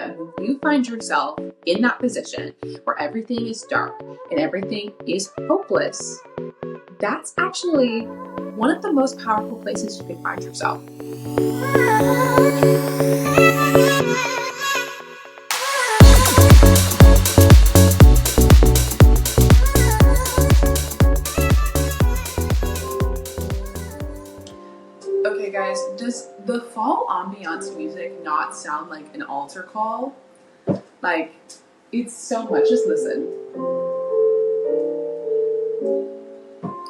And when you find yourself in that position where everything is dark and everything is hopeless, that's actually one of the most powerful places you can find yourself. Okay guys, does the fall ambiance music not sound like an altar call? Like, it's so much. Just listen.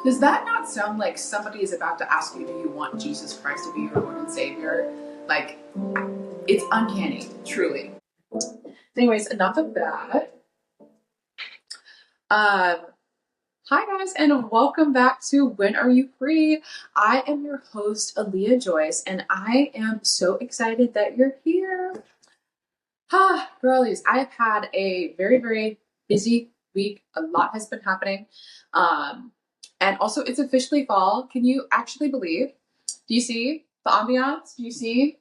Does that not sound like somebody is about to ask you, do you want Jesus Christ to be your Lord and Savior? Like, it's uncanny, truly. Anyways, enough of that. Hi guys, and welcome back to When Are You Free? I am your host, Aaliyah Joyce, and I am so excited that you're here. Girlies, I've had a very, very busy week. A lot has been happening. And also it's officially fall. Can you actually believe? Do you see the ambiance? Do you see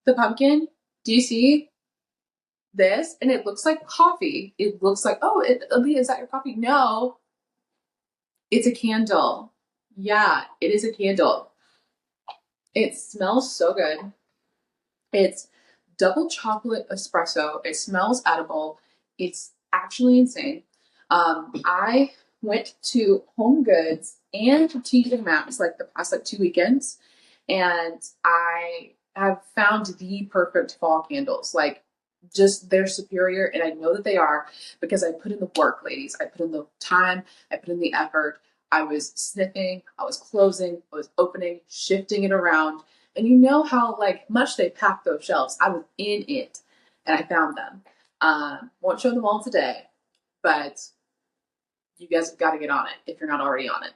the pumpkin? Do you see this? And it looks like coffee. It looks like, oh, Aaliyah, is that your coffee? No, it's a candle. Yeah, it is a candle. It smells so good. It's double chocolate espresso. It smells edible. It's actually insane. I went to Home Goods and TJ Maxx like the past 2 weekends, and I have found the perfect fall candles. Like, just they're superior, and I know that they are because I put in the work, ladies. I put in the time. I put in the effort. I was sniffing. I was closing. I was opening, shifting it around. And you know how like much they pack those shelves. I was in it, and I found them. Won't show them all today, but you guys have got to get on it if you're not already on it.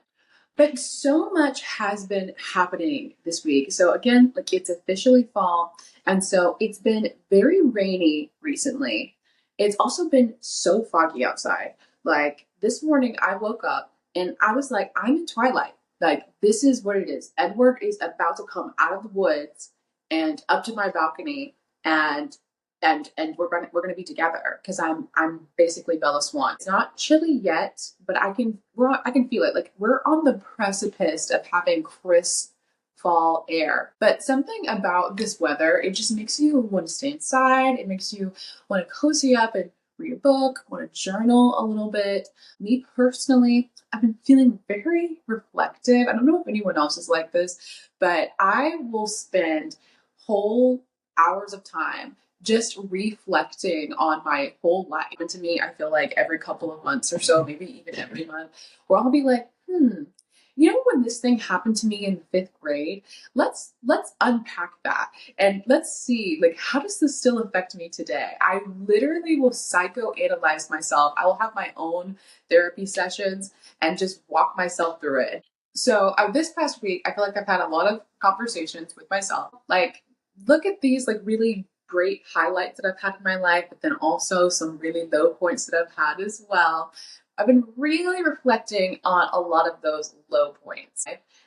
But so much has been happening this week. So again, like it's officially fall, and so it's been very rainy recently. It's also been so foggy outside. Like this morning, I woke up and I was like, I'm in Twilight. Like this is what it is. Edward is about to come out of the woods and up to my balcony, and and we're gonna be together because I'm basically Bella Swan. It's not chilly yet, but I can feel it. Like we're on the precipice of having crisp fall air. But something about this weather, it just makes you want to stay inside. It makes you want to cozy up and read a book, want to journal a little bit. Me personally, I've been feeling very reflective. I don't know if anyone else is like this, but I will spend whole hours of time just reflecting on my whole life. And to me, I feel like every couple of months or so, maybe even every month, where I'll be like, you know, when this thing happened to me in 5th grade, let's unpack that and let's see, like, how does this still affect me today? I literally will psychoanalyze myself. I will have my own therapy sessions and just walk myself through it. So this past week, I feel like I've had a lot of conversations with myself. Like, look at these like really great highlights that I've had in my life, but then also some really low points that I've had as well. I've been really reflecting on a lot of those low points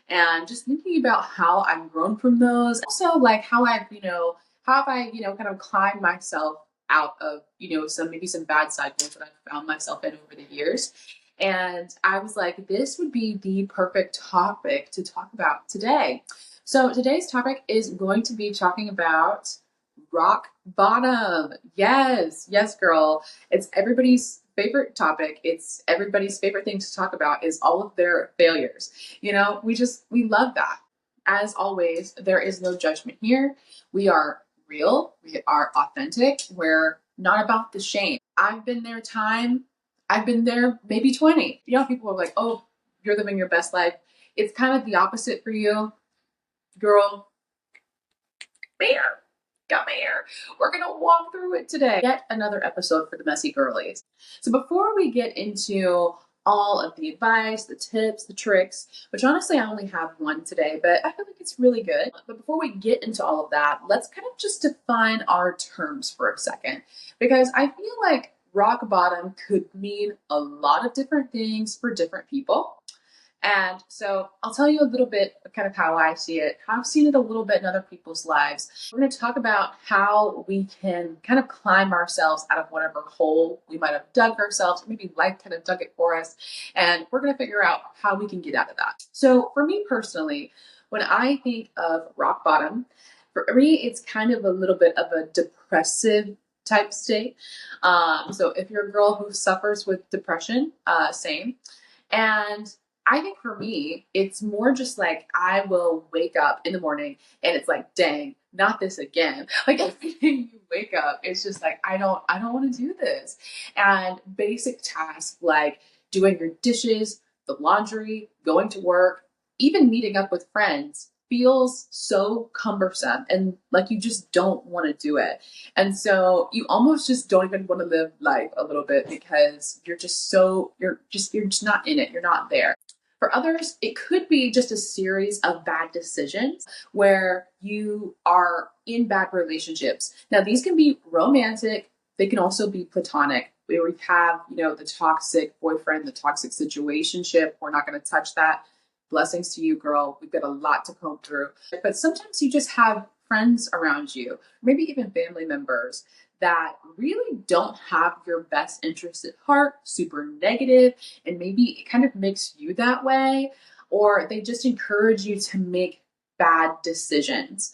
and just thinking about how I've grown from those. Also, like how have I, kind of climbed myself out of, some bad cycles that I've found myself in over the years. And I was like, this would be the perfect topic to talk about today. So today's topic is going to be talking about rock bottom. Yes, yes, girl. It's everybody's favorite topic. It's everybody's favorite thing to talk about is all of their failures. We love that. As always, there is no judgment here. We are real. We are authentic. We're not about the shame. I've been there I've been there maybe 20. People are like, oh, you're living your best life. It's kind of the opposite for you. Girl, bear. Come here. We're going to walk through it today. Yet another episode for the messy girlies. So before we get into all of the advice, the tips, the tricks, which honestly I only have one today, but I feel like it's really good. But before we get into all of that, let's kind of just define our terms for a second, because I feel like rock bottom could mean a lot of different things for different people. And so I'll tell you a little bit of kind of how I see it, how I've seen it a little bit in other people's lives. We're going to talk about how we can kind of climb ourselves out of whatever hole we might have dug ourselves, or maybe life kind of dug it for us. And we're going to figure out how we can get out of that. So for me personally, when I think of rock bottom, for me, it's kind of a little bit of a depressive type state. So if you're a girl who suffers with depression, same. And I think for me, it's more just like I will wake up in the morning and it's like, dang, not this again. Like every day you wake up, it's just like I don't want to do this. And basic tasks like doing your dishes, the laundry, going to work, even meeting up with friends feels so cumbersome and like you just don't want to do it. And so you almost just don't even want to live life a little bit because you're just not in it. You're not there. For others, it could be just a series of bad decisions where you are in bad relationships. Now, these can be romantic, they can also be platonic, where we have, the toxic boyfriend, the toxic situationship. We're not going to touch that. Blessings to you, girl. We've got a lot to comb through. But sometimes you just have friends around you, maybe even family members that really don't have your best interest at heart, super negative, and maybe it kind of makes you that way, or they just encourage you to make bad decisions.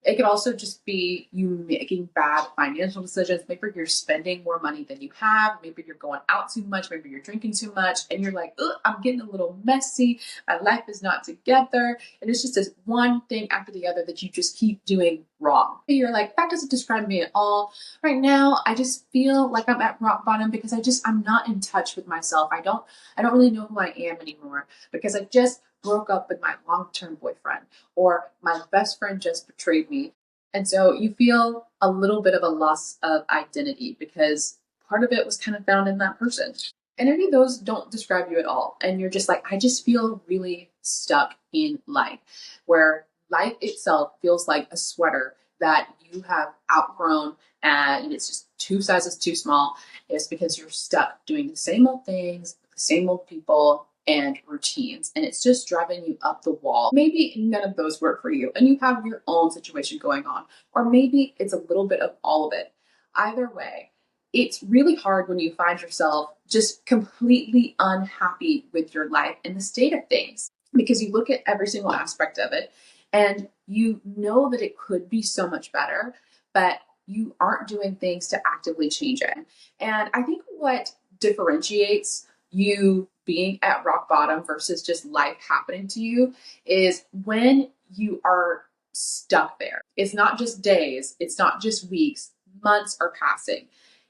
It could also just be you making bad financial decisions. Maybe you're spending more money than you have. Maybe you're going out too much. Maybe you're drinking too much. And you're like, ugh, I'm getting a little messy. My life is not together. And it's just this one thing after the other that you just keep doing wrong. You're like, that doesn't describe me at all. Right now, I just feel like I'm at rock bottom because I'm not in touch with myself. I don't really know who I am anymore because I just broke up with my long-term boyfriend, or my best friend just betrayed me. And so you feel a little bit of a loss of identity because part of it was kind of found in that person. And any of those don't describe you at all. And you're just like, I just feel really stuck in life, where life itself feels like a sweater that you have outgrown and it's just two sizes too small. It's because you're stuck doing the same old things, the same old people, and routines, and it's just driving you up the wall. Maybe none of those work for you and you have your own situation going on, or maybe it's a little bit of all of it. Either way, it's really hard when you find yourself just completely unhappy with your life and the state of things, because you look at every single aspect of it and you know that it could be so much better, but you aren't doing things to actively change it. And I think what differentiates you being at rock bottom versus just life happening to you is when you are stuck there. It's not just days, it's not just weeks, months are passing,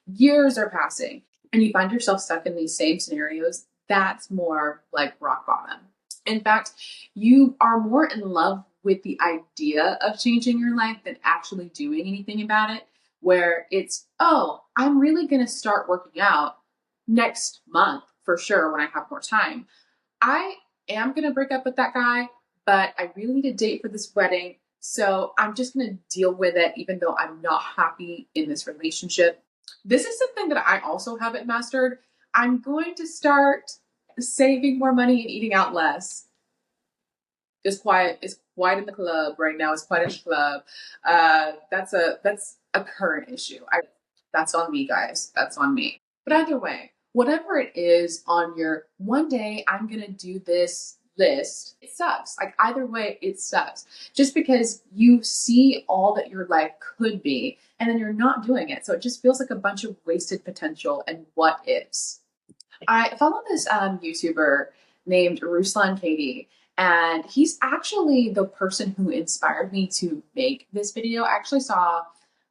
years are passing, and you find yourself stuck in these same scenarios. That's more like rock bottom. In fact, you are more in love with the idea of changing your life than actually doing anything about it, where it's, oh, I'm really going to start working out next month for sure when I have more time. I am going to break up with that guy, but I really need a date for this wedding. So I'm just going to deal with it, even though I'm not happy in this relationship. This is something that I also haven't mastered. I'm going to start saving more money and eating out less. It's quiet. It's quiet in the club right now. It's quiet in the club. That's a current issue. That's on me, guys. That's on me. But either way, whatever it is on your one day I'm gonna do this list, it sucks. Like either way, it sucks. Just because you see all that your life could be and then you're not doing it. So it just feels like a bunch of wasted potential and what ifs. I follow this YouTuber named Ruslan Katie, and he's actually the person who inspired me to make this video. I actually saw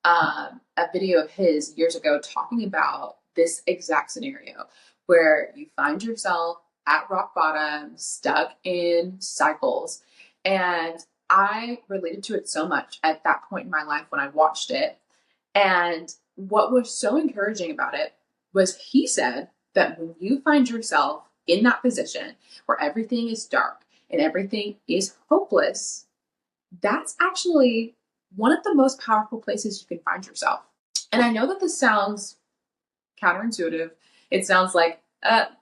a video of his years ago talking about this exact scenario where you find yourself at rock bottom, stuck in cycles. And I related to it so much at that point in my life when I watched it. And what was so encouraging about it was he said that when you find yourself in that position where everything is dark and everything is hopeless, that's actually one of the most powerful places you can find yourself. And I know that this sounds counterintuitive. It sounds like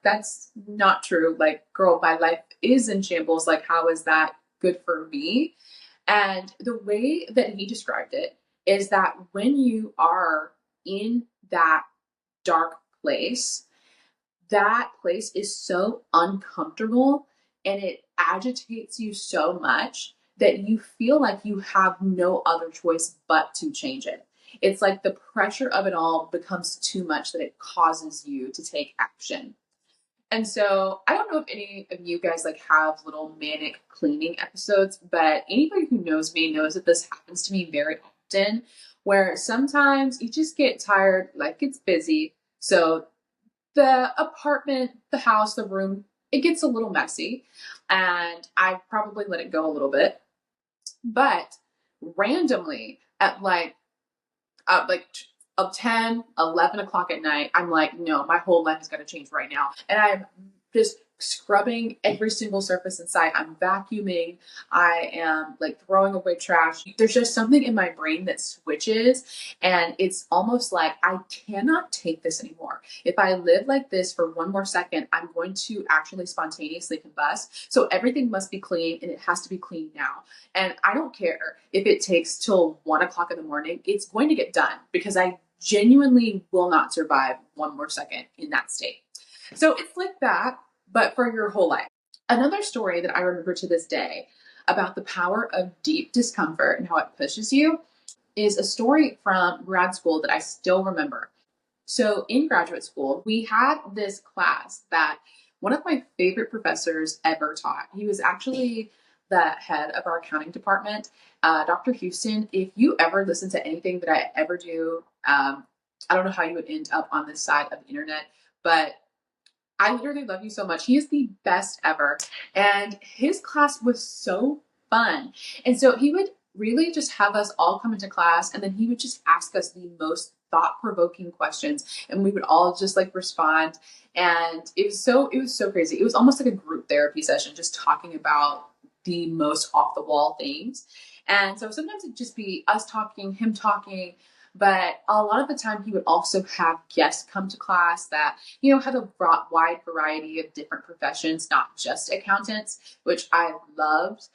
That's not true. Like, girl, my life is in shambles. Like, how is that good for me? And the way that he described it is that when you are in that dark place, that place is so uncomfortable and it agitates you so much that you feel like you have no other choice but to change it. It's like the pressure of it all becomes too much that it causes you to take action. And so I don't know if any of you guys like have little manic cleaning episodes, but anybody who knows me knows that this happens to me very often, where sometimes you just get tired, life gets busy. So the apartment, the house, the room, it gets a little messy, and I probably let it go a little bit. But randomly at like of 10, 11 o'clock at night, I'm like, no, my whole life is going to change right now. And I'm just scrubbing every single surface inside. I'm vacuuming. I am like throwing away trash. There's just something in my brain that switches. And it's almost like I cannot take this anymore. If I live like this for one more second, I'm going to actually spontaneously combust. So everything must be clean and it has to be clean now. And I don't care if it takes till 1 o'clock in the morning, it's going to get done because I genuinely will not survive one more second in that state. So it's like that, but for your whole life. Another story that I remember to this day about the power of deep discomfort and how it pushes you is a story from grad school that I still remember. So in graduate school, we had this class that one of my favorite professors ever taught. He was actually the head of our accounting department, Dr. Houston. If you ever listen to anything that I ever do, I don't know how you would end up on this side of the internet, but I literally love you so much. He is the best ever. And his class was so fun. And so he would really just have us all come into class and then he would just ask us the most thought-provoking questions and we would all just like respond. And it was so crazy. It was almost like a group therapy session, just talking about the most off the wall things. And so sometimes it'd just be us talking, him talking, but a lot of the time he would also have guests come to class that had a wide variety of different professions, not just accountants, which I loved.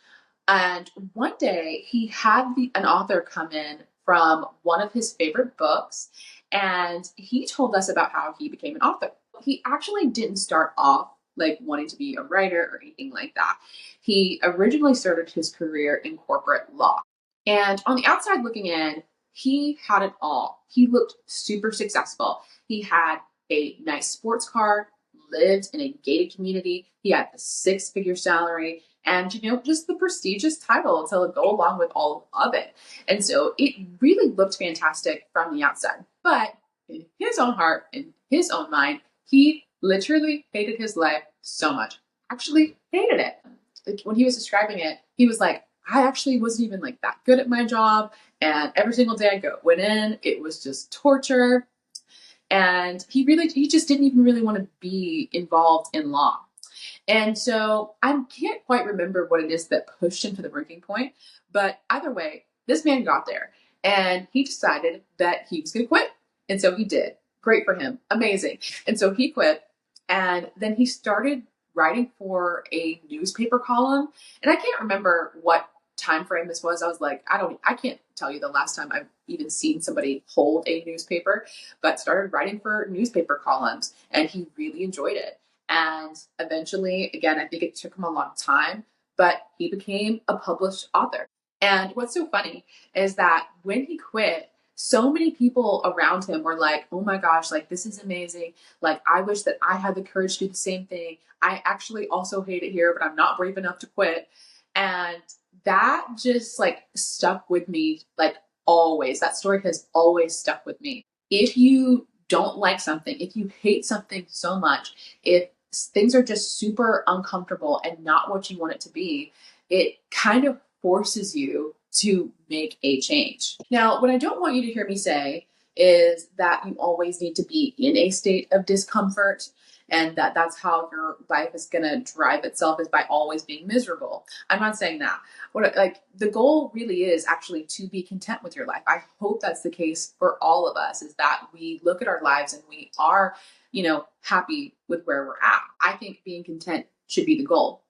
And one day he had an author come in from one of his favorite books, and he told us about how he became an author. He actually didn't start off like wanting to be a writer or anything like that. He originally started his career in corporate law. And on the outside looking in, he had it all. He looked super successful. He had a nice sports car, lived in a gated community. He had a six-figure salary and, just the prestigious title to go along with all of it. And so it really looked fantastic from the outside. But in his own heart, in his own mind, he literally hated his life so much. Actually hated it. Like when he was describing it, he was like, I actually wasn't even like that good at my job. And every single day went in, it was just torture. And he just didn't even really want to be involved in law. And so I can't quite remember what it is that pushed him to the breaking point. But either way, this man got there and he decided that he was going to quit. And so he did. Great for him. Amazing. And so he quit. And then he started writing for a newspaper column. And I can't remember what time frame this was. I was like, I can't tell you the last time I've even seen somebody hold a newspaper, but started writing for newspaper columns and he really enjoyed it. And eventually, again, I think it took him a long time, but he became a published author. And what's so funny is that when he quit, so many people around him were like, oh my gosh, like this is amazing. Like, I wish that I had the courage to do the same thing. I actually also hate it here, but I'm not brave enough to quit. And that just like stuck with me, like always. That story has always stuck with me. If you don't like something, if you hate something so much, if things are just super uncomfortable and not what you want it to be, it kind of forces you to make a change. Now, what I don't want you to hear me say is that you always need to be in a state of discomfort, and that's how your life is going to drive itself, is by always being miserable. I'm not saying that. What, like, the goal really is actually to be content with your life. I hope that's the case for all of us, is that we look at our lives and we are, happy with where we're at. I think being content should be the goal.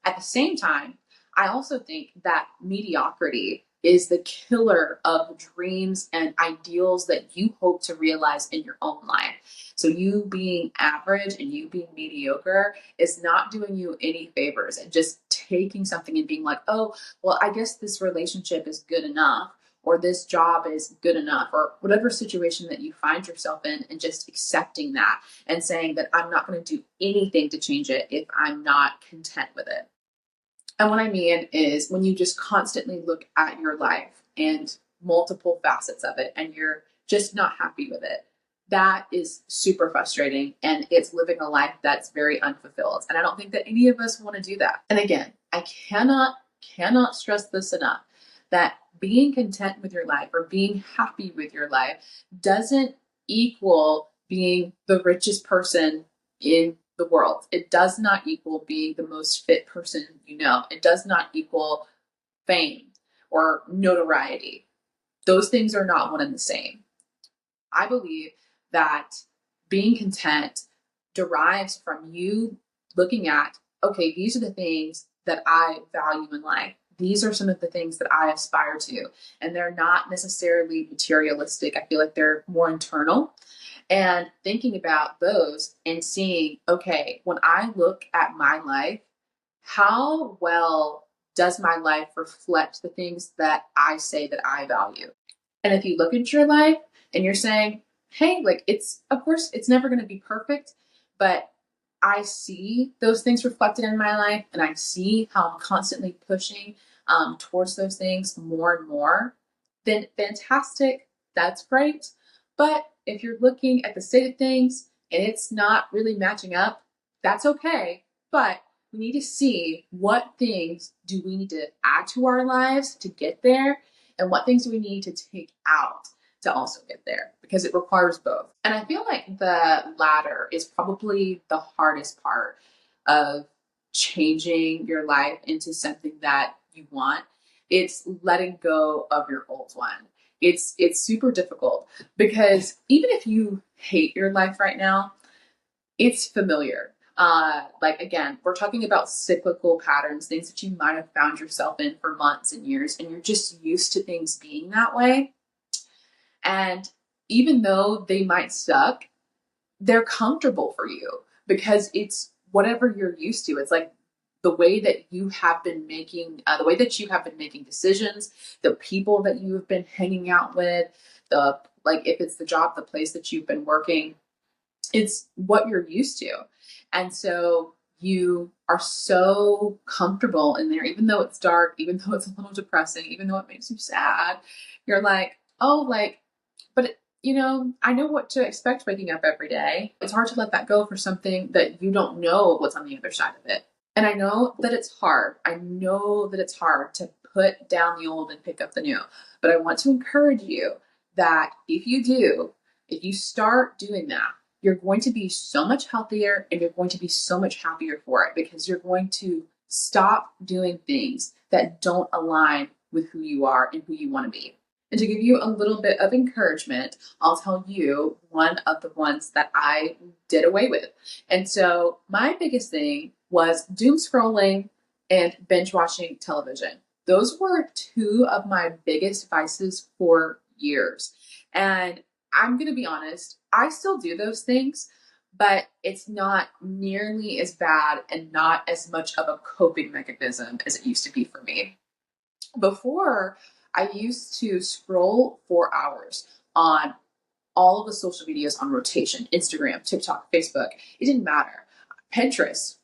At the same time, I also think that mediocrity is the killer of dreams and ideals that you hope to realize in your own life. So, you being average and you being mediocre is not doing you any favors, and just taking something and being like, oh, well, I guess this relationship is good enough, or this job is good enough, or whatever situation that you find yourself in, and just accepting that and saying that I'm not going to do anything to change it if I'm not content with it. And what I mean is, when you just constantly look at your life and multiple facets of it and you're just not happy with it, that is super frustrating, and it's living a life that's very unfulfilled. And I don't think that any of us want to do that. And again, I cannot stress this enough, that being content with your life or being happy with your life doesn't equal being the richest person in the world. It does not equal being the most fit person you know. It does not equal fame or notoriety. Those things are not one and the same. I believe that being content derives from you looking at, okay, these are the things that I value in life. These are some of the things that I aspire to. And they're not necessarily materialistic. I feel like they're more internal. And thinking about those and seeing, okay, when I look at my life, how well does my life reflect the things that I say that I value? And if you look at your life and you're saying, hey, like, it's, of course, it's never going to be perfect, but I see those things reflected in my life, and I see how I'm constantly pushing towards those things more and more, then fantastic. That's great. But if you're looking at the state of things and it's not really matching up, that's okay. But we need to see, what things do we need to add to our lives to get there, and what things do we need to take out to also get there, because it requires both. And I feel like the latter is probably the hardest part of changing your life into something that you want. It's letting go of your old one. It's super difficult, because even if you hate your life right now, it's familiar. Like, again, we're talking about cyclical patterns, things that you might have found yourself in for months and years, and you're just used to things being that way. And even though they might suck, they're comfortable for you, because it's whatever you're used to. It's like the way that you have been making, decisions, the people that you have been hanging out with, the, like, if it's the job, the place that you've been working, it's what you're used to. And so you are so comfortable in there, even though it's dark, even though it's a little depressing, even though it makes you sad. You're like, oh, like, but I know what to expect waking up every day. It's hard to let that go for something that you don't know what's on the other side of it. And I know that it's hard. I know that it's hard to put down the old and pick up the new. But I want to encourage you that if you start doing that, you're going to be so much healthier, and you're going to be so much happier for it, because you're going to stop doing things that don't align with who you are and who you want to be. And to give you a little bit of encouragement, I'll tell you one of the ones that I did away with. And so my biggest thing was doom scrolling and binge watching television. Those were two of my biggest vices for years. And I'm going to be honest, I still do those things, but it's not nearly as bad and not as much of a coping mechanism as it used to be for me. Before, I used to scroll for hours on all of the social medias on rotation: Instagram, TikTok, Facebook. It didn't matter. Pinterest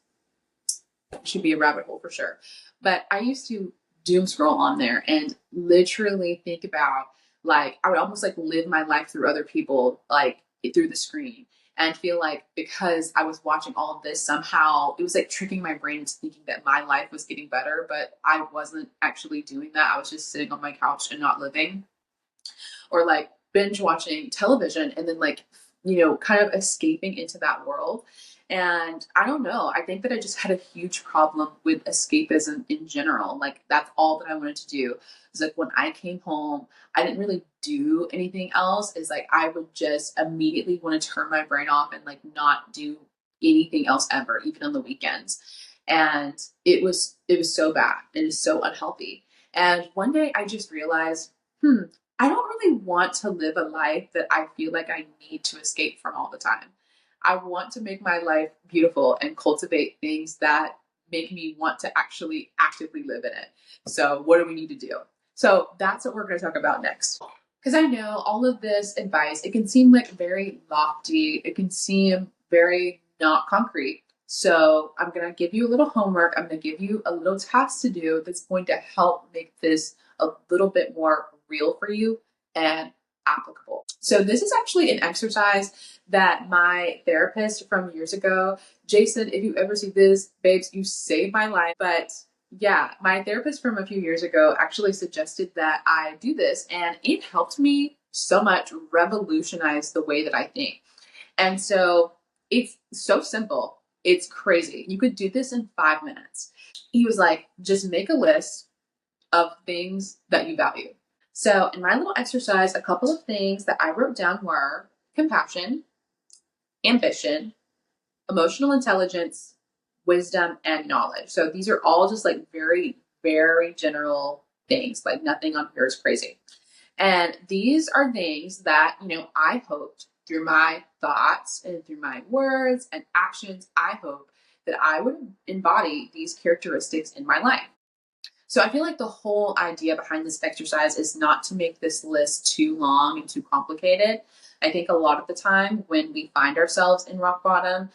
should be a rabbit hole for sure. But I used to doom scroll on there and literally think about, like, I would almost like live my life through other people, like through the screen, and feel like, because I was watching all of this, somehow it was like tricking my brain into thinking that my life was getting better, but I wasn't actually doing that. I was just sitting on my couch and not living. Or like binge watching television and then like, kind of escaping into that world. And I don't know, I think that I just had a huge problem with escapism in general. Like that's all that I wanted to do. It's like when I came home, I didn't really do anything else. Is like I would just immediately want to turn my brain off and like not do anything else ever, even on the weekends. And it was so bad. It is so unhealthy. And one day I just realized, I don't really want to live a life that I feel like I need to escape from all the time. I want to make my life beautiful and cultivate things that make me want to actually actively live in it. So, what do we need to do? So, that's what we're going to talk about next. Because I know all of this advice, it can seem like very lofty, it can seem very not concrete. So, I'm going to give you a little homework, I'm going to give you a little task to do that's going to help make this a little bit more real for you and applicable. So, this is actually an exercise that my therapist from years ago, Jason, if you ever see this, babes, you saved my life. But yeah, my therapist from a few years ago actually suggested that I do this, and it helped me so much revolutionize the way that I think. And so it's so simple. It's crazy. You could do this in 5 minutes. He was like, just make a list of things that you value. So, in my little exercise, a couple of things that I wrote down were compassion, ambition, emotional intelligence, wisdom, and knowledge. So these are all just like very, very general things. Like nothing on here is crazy. And these are things that, I hoped through my thoughts and through my words and actions, I hope that I would embody these characteristics in my life. So I feel like the whole idea behind this exercise is not to make this list too long and too complicated. I think a lot of the time when we find ourselves in rock bottom,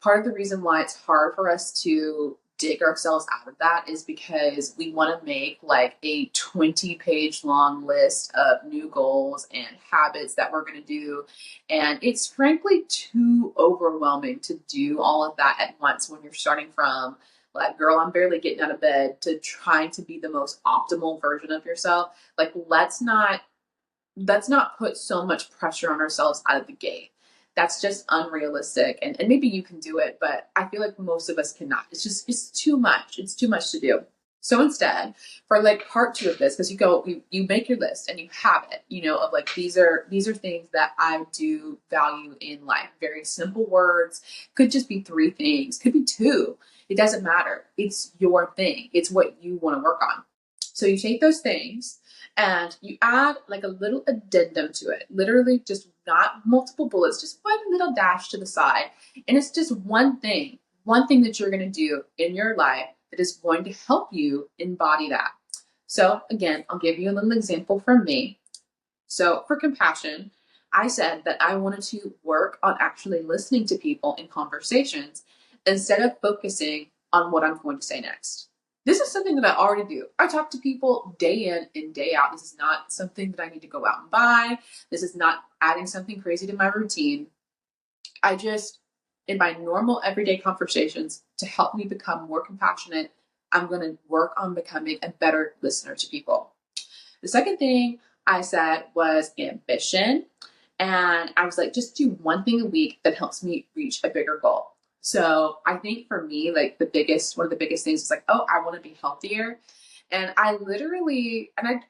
part of the reason why it's hard for us to dig ourselves out of that is because we want to make like a 20-page long list of new goals and habits that we're going to do. And it's frankly too overwhelming to do all of that at once when you're starting from like, girl, I'm barely getting out of bed to trying to be the most optimal version of yourself. Like, let's not put so much pressure on ourselves out of the gate. That's just unrealistic. And maybe you can do it, but I feel like most of us cannot. It's too much. It's too much to do. So instead, for like part two of this, because you make your list and you have it, of like these are things that I do value in life. Very simple words. Could just be three things, could be two. It doesn't matter. It's your thing. It's what you want to work on. So you take those things and you add like a little addendum to it. Literally just not multiple bullets, just one little dash to the side. And it's just one thing that you're going to do in your life that is going to help you embody that. So again, I'll give you a little example from me. So for compassion, I said that I wanted to work on actually listening to people in conversations instead of focusing on what I'm going to say next. This is something that I already do. I talk to people day in and day out. This is not something that I need to go out and buy. This is not adding something crazy to my routine. I just, in my normal everyday conversations, to help me become more compassionate, I'm going to work on becoming a better listener to people. The second thing I said was ambition. And I was like, just do one thing a week that helps me reach a bigger goal. So I think for me, like one of the biggest things is like, oh, I want to be healthier. And I literally, and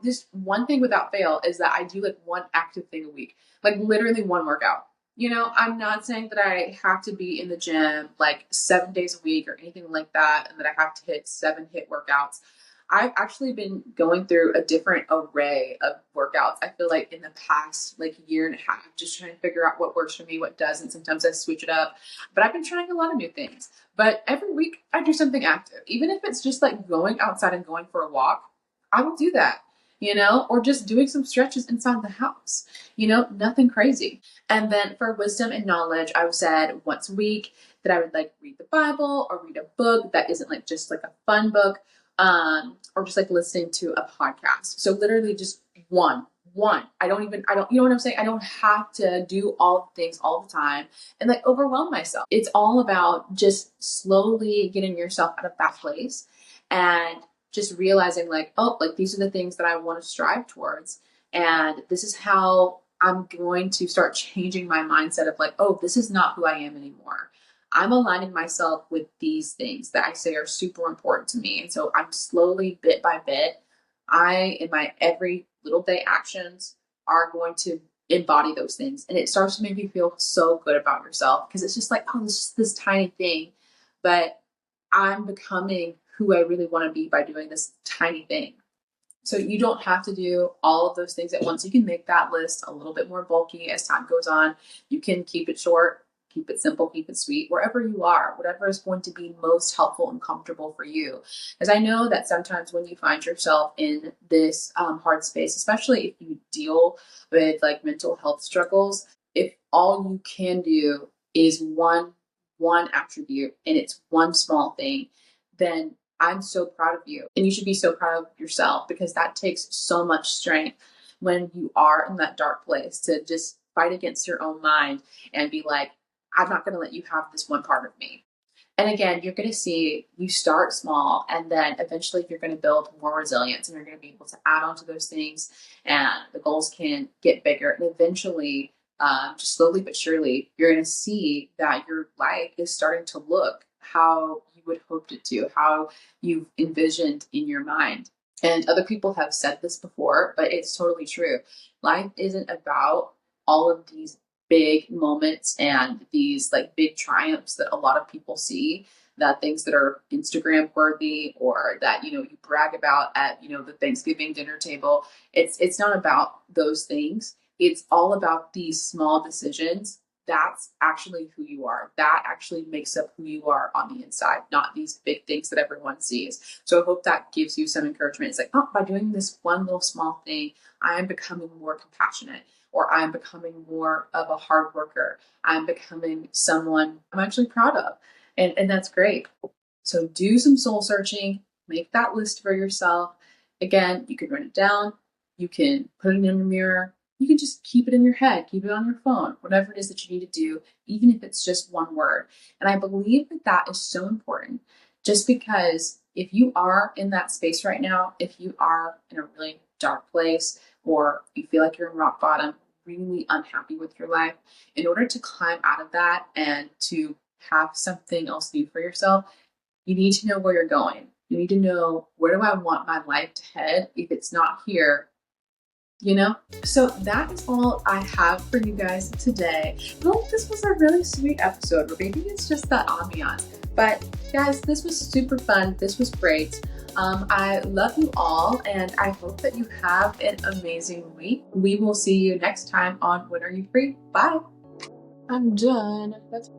this one thing without fail is that I do like one active thing a week, like literally one workout. I'm not saying that I have to be in the gym like 7 days a week or anything like that, and that I have to hit 7 hit workouts. I've actually been going through a different array of workouts. I feel like in the past like year and a half, just trying to figure out what works for me, what doesn't. Sometimes I switch it up, but I've been trying a lot of new things. But every week I do something active, even if it's just like going outside and going for a walk. I will do that, or just doing some stretches inside the house, nothing crazy. And then for wisdom and knowledge, I said once a week that I would like read the Bible or read a book that isn't like just like a fun book, or just like listening to a podcast. So literally just one. I don't, you know what I'm saying? I don't have to do all things all the time and like overwhelm myself. It's all about just slowly getting yourself out of that place and just realizing like, oh, like these are the things that I want to strive towards. And this is how I'm going to start changing my mindset of like, oh, this is not who I am anymore. I'm aligning myself with these things that I say are super important to me. And so I'm slowly, bit by bit, in my every little day actions, are going to embody those things. And it starts to make you feel so good about yourself because it's just like, oh, this is this tiny thing. But I'm becoming who I really want to be by doing this tiny thing. So you don't have to do all of those things at once. You can make that list a little bit more bulky as time goes on. You can keep it short, keep it simple, keep it sweet, wherever you are, whatever is going to be most helpful and comfortable for you. As I know that sometimes when you find yourself in this hard space, especially if you deal with like mental health struggles, if all you can do is one attribute and it's one small thing, then I'm so proud of you. And you should be so proud of yourself because that takes so much strength when you are in that dark place to just fight against your own mind and be like, I'm not going to let you have this one part of me. And again, you're going to see you start small and then eventually you're going to build more resilience and you're going to be able to add on to those things and the goals can get bigger. And eventually, just slowly but surely, you're going to see that your life is starting to look how you would hoped it to, how you've envisioned in your mind. And other people have said this before, but it's totally true. Life isn't about all of these big moments and these like big triumphs that a lot of people see, that things that are Instagram worthy or that you brag about at the Thanksgiving dinner table. It's not about those things. It's all about these small decisions. That's actually who you are. That actually makes up who you are on the inside, not these big things that everyone sees. So I hope that gives you some encouragement. It's like, oh, by doing this one little small thing, I am becoming more compassionate, or I'm becoming more of a hard worker. I'm becoming someone I'm actually proud of. And that's great. So do some soul searching, make that list for yourself. Again, you can write it down, you can put it in your mirror, you can just keep it in your head, keep it on your phone, whatever it is that you need to do, even if it's just one word. And I believe that that is so important just because if you are in that space right now, if you are in a really dark place or you feel like you're in rock bottom, really unhappy with your life, in order to climb out of that and to have something else new for yourself, you need to know where you're going. You need to know, where do I want my life to head? If it's not here, So that is all I have for you guys today. I hope this was a really sweet episode, or maybe it's just that ambiance. But guys, this was super fun. This was great. I love you all, and I hope that you have an amazing week. We will see you next time on When Are You Free? Bye. I'm done. That's